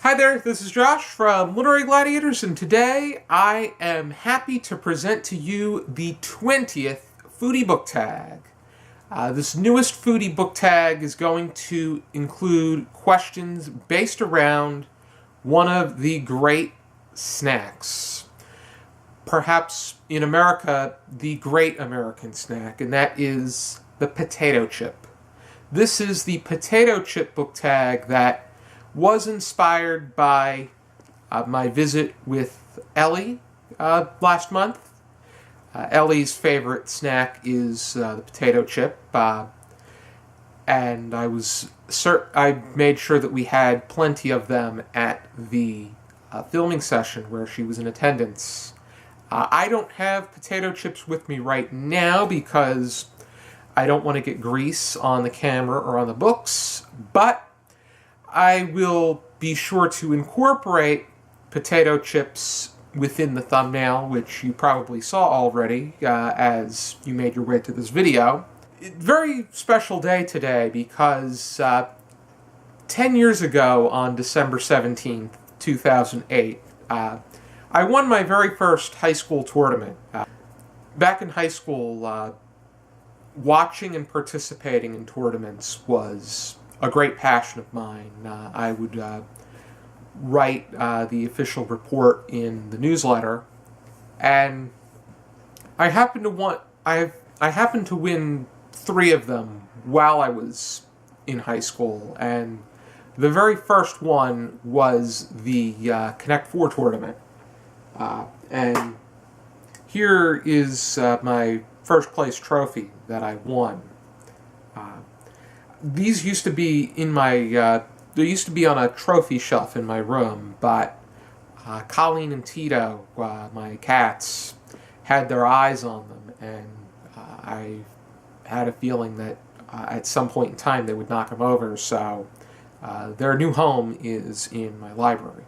Hi there, this is Josh from Literary Gladiators, and today I am happy to present to you the 20th foodie book tag. This newest foodie book tag is going to include questions based around one of the great snacks. Perhaps in America, the great American snack, and that is the potato chip. This is the potato chip book tag that was inspired by my visit with Ellie last month. Ellie's favorite snack is the potato chip, and I made sure that we had plenty of them at the filming session where she was in attendance. I don't have potato chips with me right now because I don't want to get grease on the camera or on the books, but I will be sure to incorporate potato chips within the thumbnail, which you probably saw already as you made your way to this video. Very special day today because 10 years ago on December 17th, 2008, I won my very first high school tournament. Back in high school, watching and participating in tournaments was a great passion of mine. I would write the official report in the newsletter, and I happened to win 3 of them while I was in high school, and the very first one was the Connect 4 tournament. And here is my first place trophy that I won. These used to be in my, they used to be on a trophy shelf in my room, but Colleen and Tito, my cats, had their eyes on them, and I had a feeling that at some point in time they would knock them over, so their new home is in my library.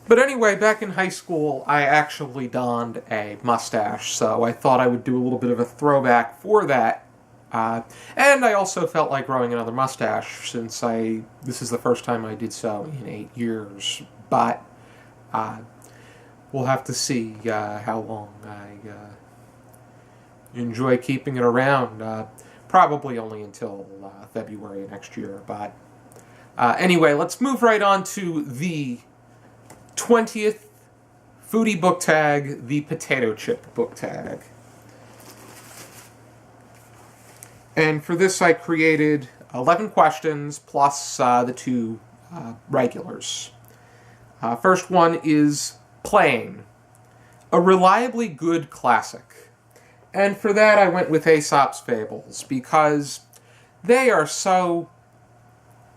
But anyway, back in high school, I actually donned a mustache, so I thought I would do a little bit of a throwback for that. And I also felt like growing another mustache since this is the first time I did so in 8 years. But we'll have to see how long I enjoy keeping it around. Probably only until February next year. But anyway, let's move right on to the 20th foodie book tag, the potato chip book tag. And for this, I created 11 questions plus the 2 regulars. First one is plain, a reliably good classic. And for that, I went with Aesop's Fables because they are so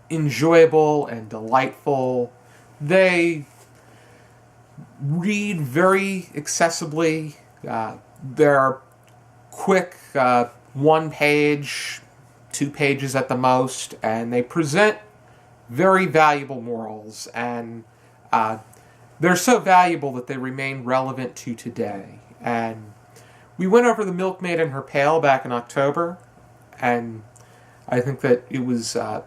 enjoyable and delightful. They read very accessibly. They're quick, 1 page, 2 pages at the most, and they present very valuable morals, and they're so valuable that they remain relevant to today. And we went over The Milkmaid and Her Pail back in October, and I think that it was a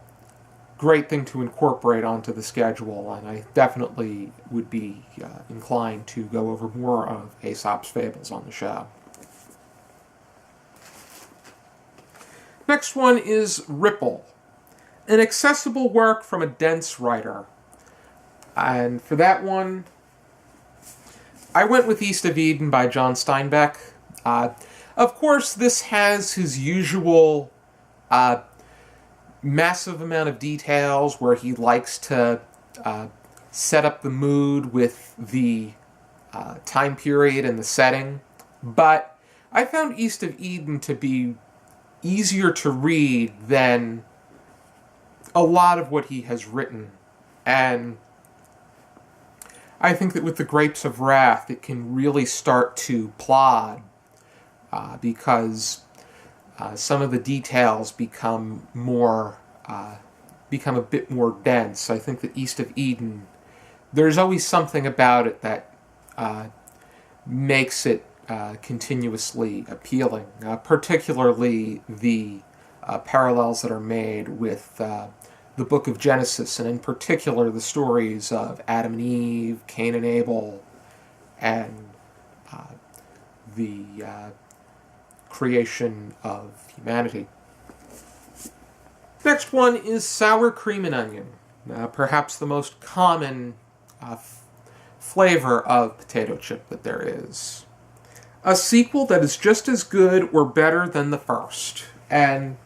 great thing to incorporate onto the schedule, and I definitely would be inclined to go over more of Aesop's Fables on the show. Next one is Ripple, an accessible work from a dense writer. And for that one, I went with East of Eden by John Steinbeck. Of course, this has his usual massive amount of details where he likes to set up the mood with the time period and the setting. But I found East of Eden to be easier to read than a lot of what he has written. And I think that with The Grapes of Wrath, it can really start to plod because some of the details become a bit more dense. I think that East of Eden, there's always something about it that makes it continuously appealing, particularly the parallels that are made with the book of Genesis, and in particular the stories of Adam and Eve, Cain and Abel, and the creation of humanity. Next one is sour cream and onion, perhaps the most common flavor of potato chip that there is. A sequel that is just as good or better than the first. And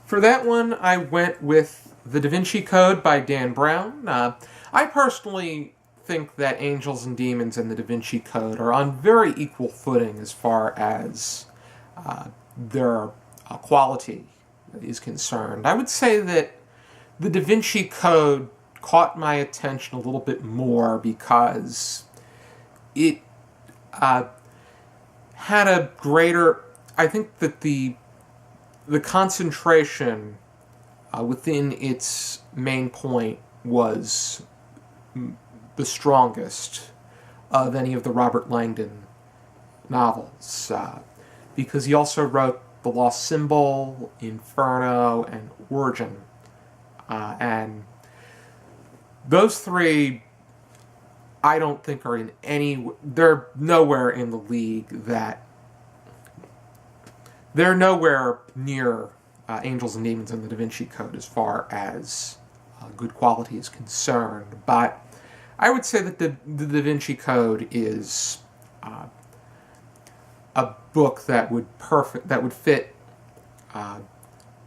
for that one, I went with The Da Vinci Code by Dan Brown. I personally think that Angels and Demons and The Da Vinci Code are on very equal footing as far as their quality is concerned. I would say that The Da Vinci Code caught my attention a little bit more because it had a greater... I think that the concentration within its main point was the strongest of any of the Robert Langdon novels, because he also wrote The Lost Symbol, Inferno, and Origin, and those three I don't think are in any... They're nowhere in the league that... They're nowhere near Angels and Demons and the Da Vinci Code as far as good quality is concerned. But I would say that the Da Vinci Code is a book that would fit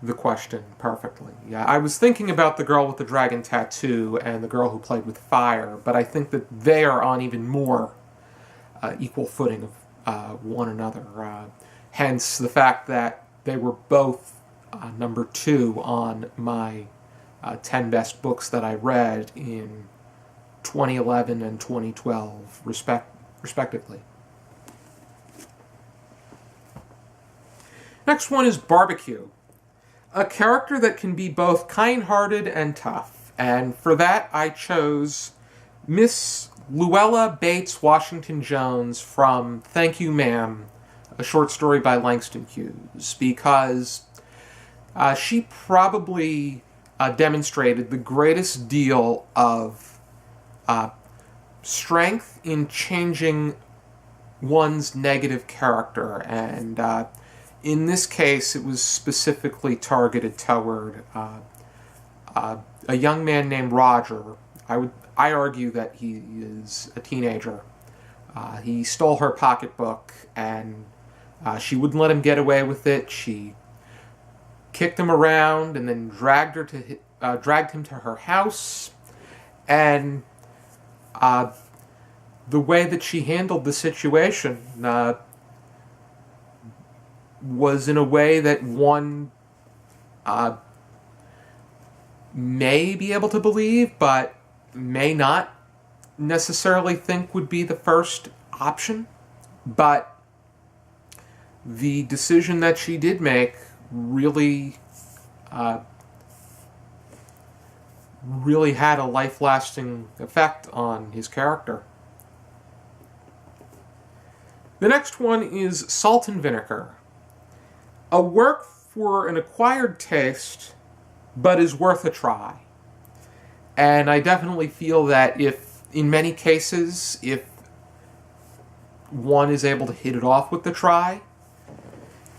the question perfectly. Yeah, I was thinking about The Girl with the Dragon Tattoo and The Girl Who Played with Fire, but I think that they are on even more equal footing of one another. Hence the fact that they were both number 2 on my 10 best books that I read in 2011 and 2012, respectively. Next one is Barbecue. A character that can be both kind-hearted and tough. And for that, I chose Miss Luella Bates Washington Jones from Thank You Mam, a short story by Langston Hughes, because she probably demonstrated the greatest deal of strength in changing one's negative character, and in this case, it was specifically targeted toward a young man named Roger. I argue that he is a teenager. He stole her pocketbook, and she wouldn't let him get away with it. She kicked him around, and then dragged him to her house. And the way that she handled the situation was in a way that one may be able to believe, but may not necessarily think would be the first option. But the decision that she did make really had a life-lasting effect on his character. The next one is Salt and Vinegar. A work for an acquired taste, but is worth a try. And I definitely feel that in many cases, if one is able to hit it off with the try,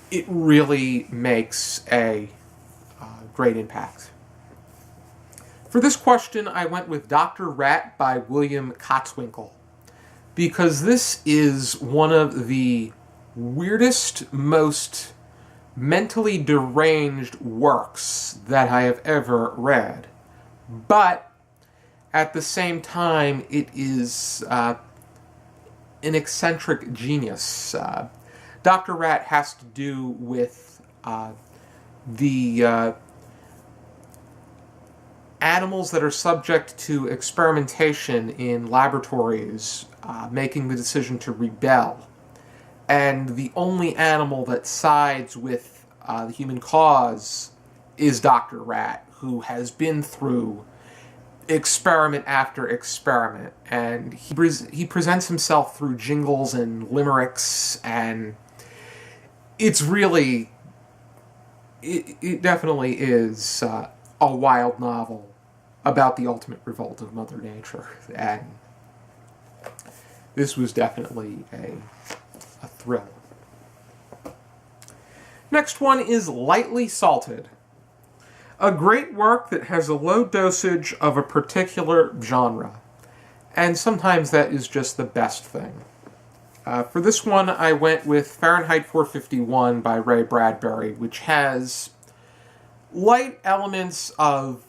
it really makes a great impact. For this question, I went with Dr. Rat by William Kotzwinkle, because this is one of the weirdest, most mentally deranged works that I have ever read. But at the same time, it is an eccentric genius. Dr. Rat has to do with the animals that are subject to experimentation in laboratories making the decision to rebel. And the only animal that sides with the human cause is Dr. Rat, who has been through experiment after experiment. And he presents himself through jingles and limericks, and it's really... It definitely is a wild novel about the ultimate revolt of Mother Nature. And this was definitely a thrill. Next one is Lightly Salted. A great work that has a low dosage of a particular genre. And sometimes that is just the best thing. For this one, I went with Fahrenheit 451 by Ray Bradbury, which has light elements of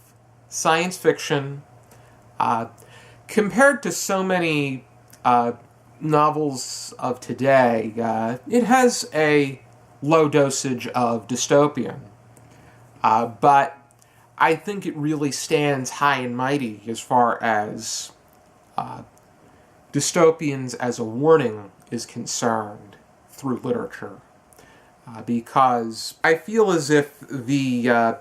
science fiction. Compared to so many novels of today, it has a low dosage of dystopian. But I think it really stands high and mighty as far as dystopians as a warning is concerned through literature. Because I feel as if the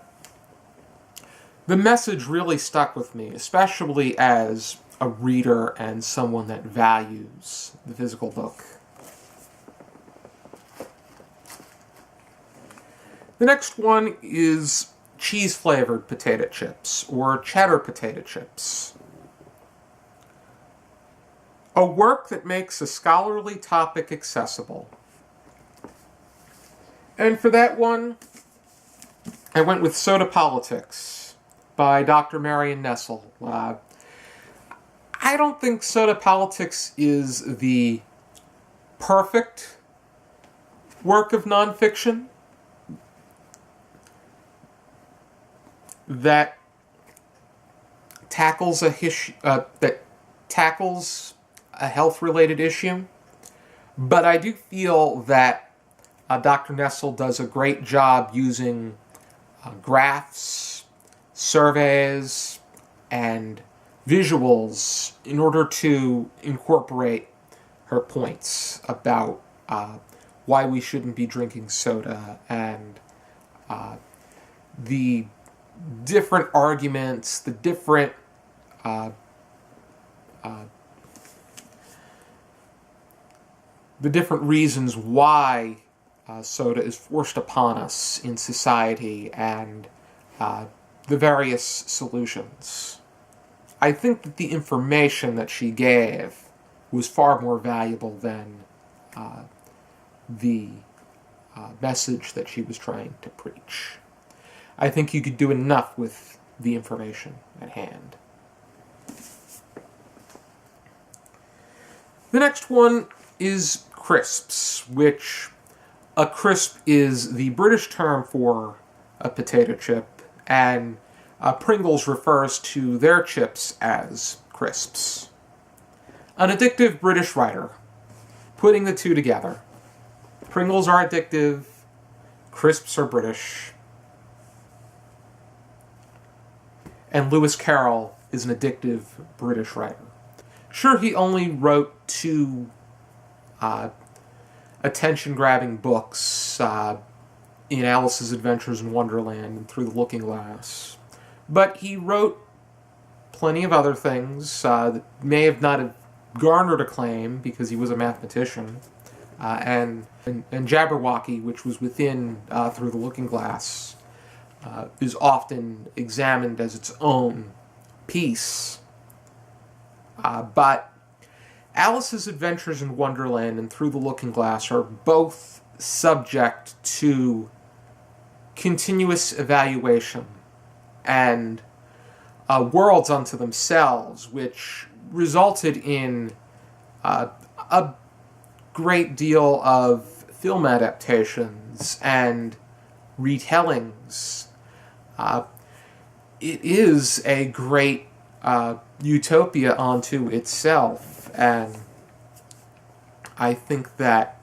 message really stuck with me, especially as a reader and someone that values the physical book. The next one is cheese-flavored potato chips, or cheddar potato chips. A work that makes a scholarly topic accessible. And for that one, I went with Soda Politics by Dr. Marion Nestle. I don't think Soda Politics is the perfect work of nonfiction that tackles a health-related issue, but I do feel that Dr. Nestle does a great job using graphs, surveys, and visuals in order to incorporate her points about why we shouldn't be drinking soda and the different arguments, the different reasons why soda is forced upon us in society and the various solutions. I think that the information that she gave was far more valuable than the message that she was trying to preach. I think you could do enough with the information at hand. The next one is crisps, which a crisp is the British term for a potato chip, and Pringles refers to their chips as crisps. An addictive British writer, putting the two together. Pringles are addictive, crisps are British, and Lewis Carroll is an addictive British writer. Sure, he only wrote two attention-grabbing books in Alice's Adventures in Wonderland and Through the Looking Glass, but he wrote plenty of other things that may have not have garnered acclaim because he was a mathematician, and Jabberwocky, which was within Through the Looking Glass, is often examined as its own piece. But Alice's Adventures in Wonderland and Through the Looking Glass are both subject to continuous evaluation and worlds unto themselves, which resulted in a great deal of film adaptations and retellings. It is a great utopia unto itself, and I think that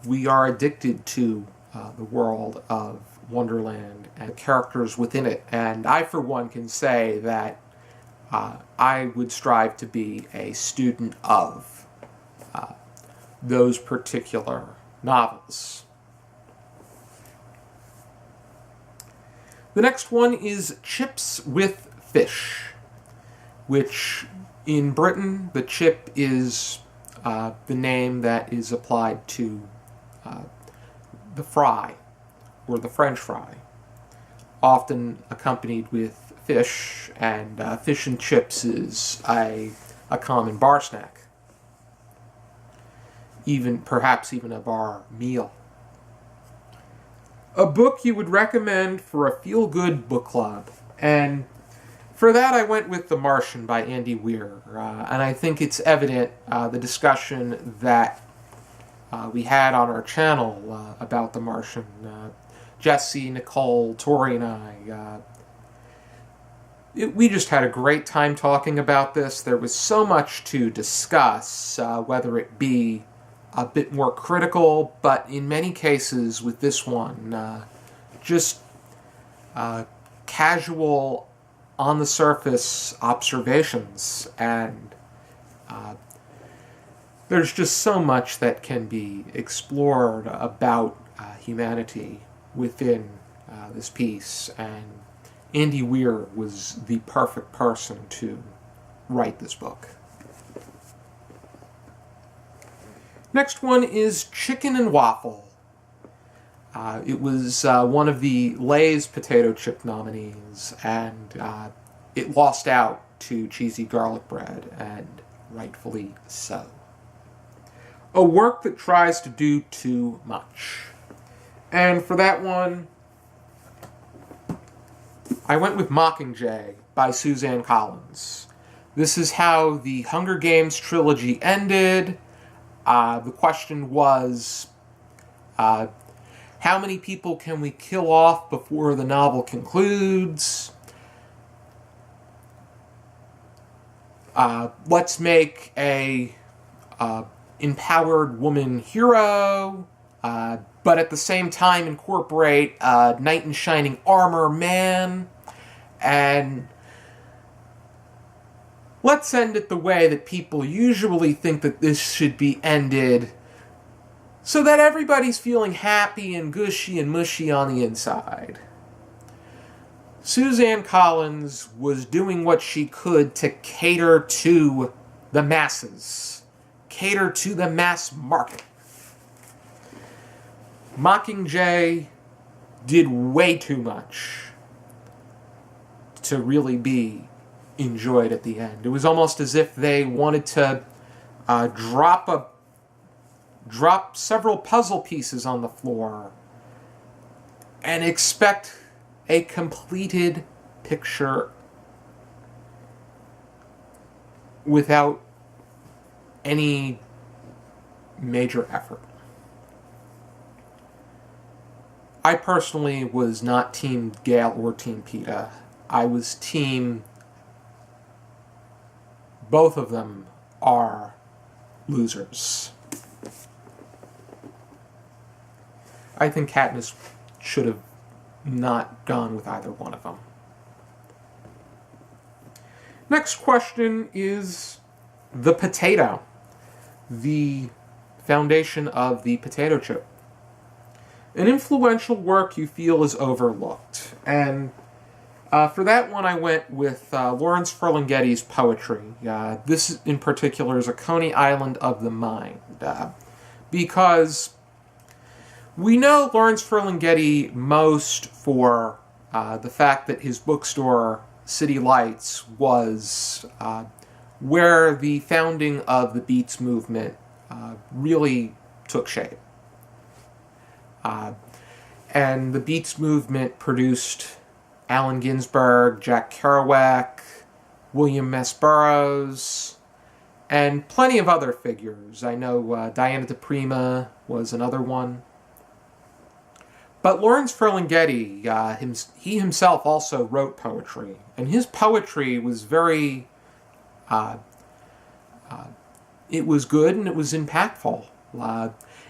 we are addicted to the world of Wonderland and characters within it, and I for one can say that I would strive to be a student of those particular novels. The next one is Chips with Fish, which in Britain, the chip is the name that is applied to the fry, or the French fry. often accompanied with fish, and fish and chips is a common bar snack. Perhaps even a bar meal. A book you would recommend for a feel-good book club. And for that, I went with The Martian by Andy Weir. And I think it's evident, the discussion that we had on our channel about The Martian. Jesse, Nicole, Tori, and I, we just had a great time talking about this. There was so much to discuss, whether it be a bit more critical, but in many cases with this one, just casual, on-the-surface observations, and there's just so much that can be explored about humanity within this piece, and Andy Weir was the perfect person to write this book. Next one is Chicken and Waffle. It was one of the Lay's potato chip nominees, and it lost out to Cheesy Garlic Bread, and rightfully so. A work that tries to do too much. And for that one, I went with Mockingjay by Suzanne Collins. This is how the Hunger Games trilogy ended. The question was, how many people can we kill off before the novel concludes? Let's make a empowered woman hero, but at the same time incorporate a knight in shining armor man, and let's end it the way that people usually think that this should be ended, so that everybody's feeling happy and gushy and mushy on the inside. Suzanne Collins was doing what she could to cater to the masses, cater to the mass market. Mockingjay did way too much to really be enjoyed at the end. It was almost as if they wanted to drop several puzzle pieces on the floor and expect a completed picture without any major effort. I personally was not Team Gale or Team PETA. I was Team... Both of them are losers. I think Katniss should have not gone with either one of them. Next question is the potato, the foundation of the potato chip. An influential work you feel is overlooked. And for that one, I went with Lawrence Ferlinghetti's poetry. This in particular is a Coney Island of the Mind. Because we know Lawrence Ferlinghetti most for the fact that his bookstore, City Lights, was where the founding of the Beats movement really took shape. And the Beats movement produced Allen Ginsberg, Jack Kerouac, William S. Burroughs, and plenty of other figures. I know Diana de Prima was another one. But Lawrence Ferlinghetti, he himself also wrote poetry, and his poetry was very, it was good and it was impactful.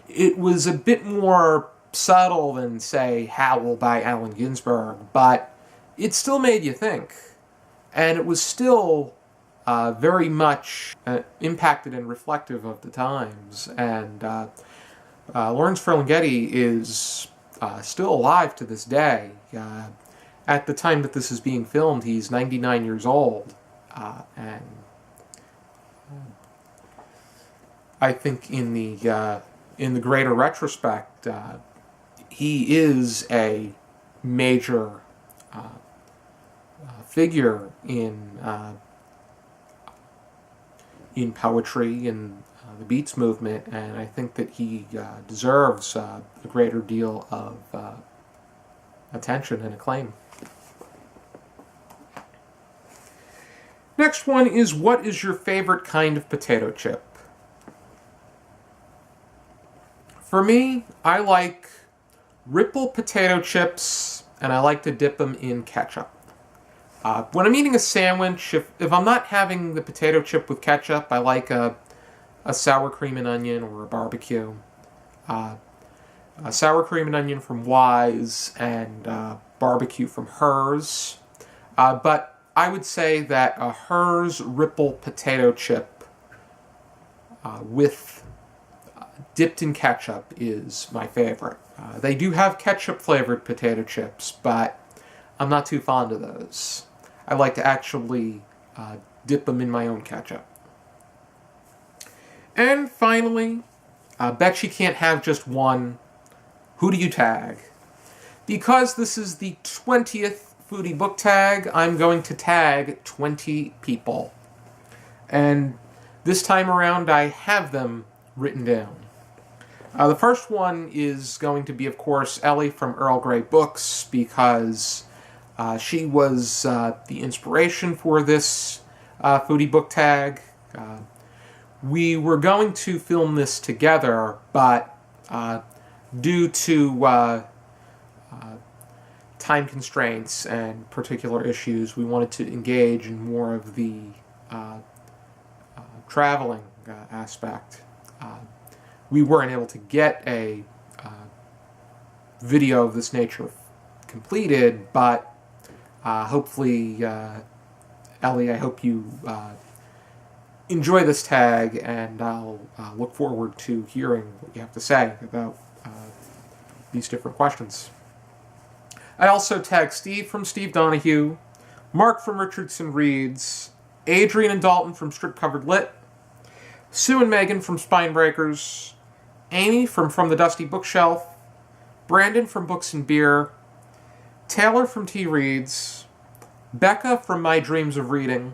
It was a bit more subtle than, say, Howl by Allen Ginsberg, but it still made you think. And it was still very much impacted and reflective of the times. And Lawrence Ferlinghetti is still alive to this day. At the time that this is being filmed, he's 99 years old. And I think in the greater retrospect, he is a major figure in poetry and the Beats movement, and I think that he deserves a greater deal of attention and acclaim. Next one is, what is your favorite kind of potato chip? For me, I like Ripple potato chips, and I like to dip them in ketchup. When I'm eating a sandwich, if I'm not having the potato chip with ketchup, I like a sour cream and onion or a barbecue. A sour cream and onion from Wise, and barbecue from Hers. But I would say that a Hers Ripple potato chip with dipped in ketchup is my favorite. They do have ketchup-flavored potato chips, but I'm not too fond of those. I like to actually dip them in my own ketchup. And finally, bet you can't have just one. Who do you tag? Because this is the 20th Foodie Book Tag, I'm going to tag 20 people. And this time around, I have them written down. The first one is going to be, of course, Ellie from Earl Grey Books, because she was the inspiration for this Foodie Book Tag. We were going to film this together, but due to time constraints and particular issues, we wanted to engage in more of the traveling aspect. We weren't able to get a video of this nature completed, but hopefully, Ellie, I hope you enjoy this tag, and I'll look forward to hearing what you have to say about these different questions. I also tag Steve from Steve Donahue, Mark from Richardson Reads, Adrian and Dalton from Strip Covered Lit, Sue and Megan from Spinebreakers, Amy from the Dusty Bookshelf, Brandon from Books and Beer, Taylor from T Reads, Becca from My Dreams of Reading,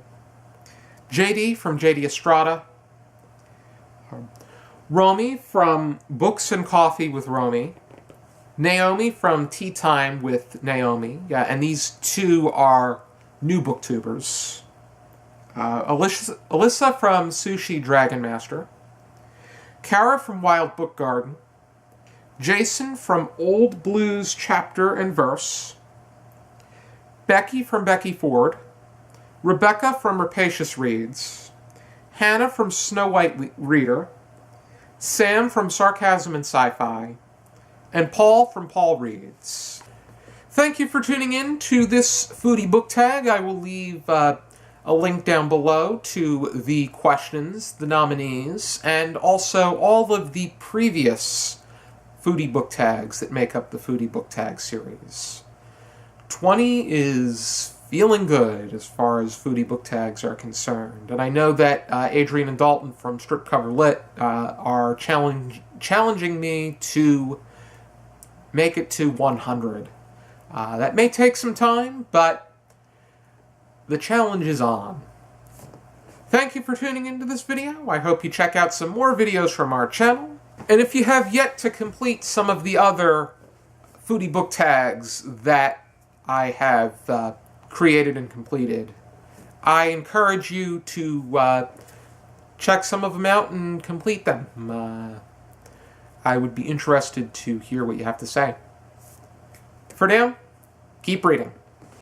JD from JD Estrada, Romy from Books and Coffee with Romy, Naomi from Tea Time with Naomi, and these two are new booktubers. Alyssa from Sushi Dragon Master, Kara from Wild Book Garden, Jason from Old Blues Chapter and Verse, Becky from Becky Ford, Rebecca from Rapacious Reads, Hannah from Snow White Reader, Sam from Sarcasm and Sci-Fi, and Paul from Paul Reads. Thank you for tuning in to this Foodie Book Tag. I will leave a link down below to the questions, the nominees, and also all of the previous Foodie Book Tags that make up the Foodie Book Tag series. 20 is feeling good as far as Foodie Book Tags are concerned, and I know that Adrian and Dalton from Strip Cover Lit are challenging me to make it to 100. That may take some time, but the challenge is on. Thank you for tuning into this video. I hope you check out some more videos from our channel. And if you have yet to complete some of the other Foodie Book Tags that I have created and completed, I encourage you to check some of them out and complete them. I would be interested to hear what you have to say. For now, keep reading.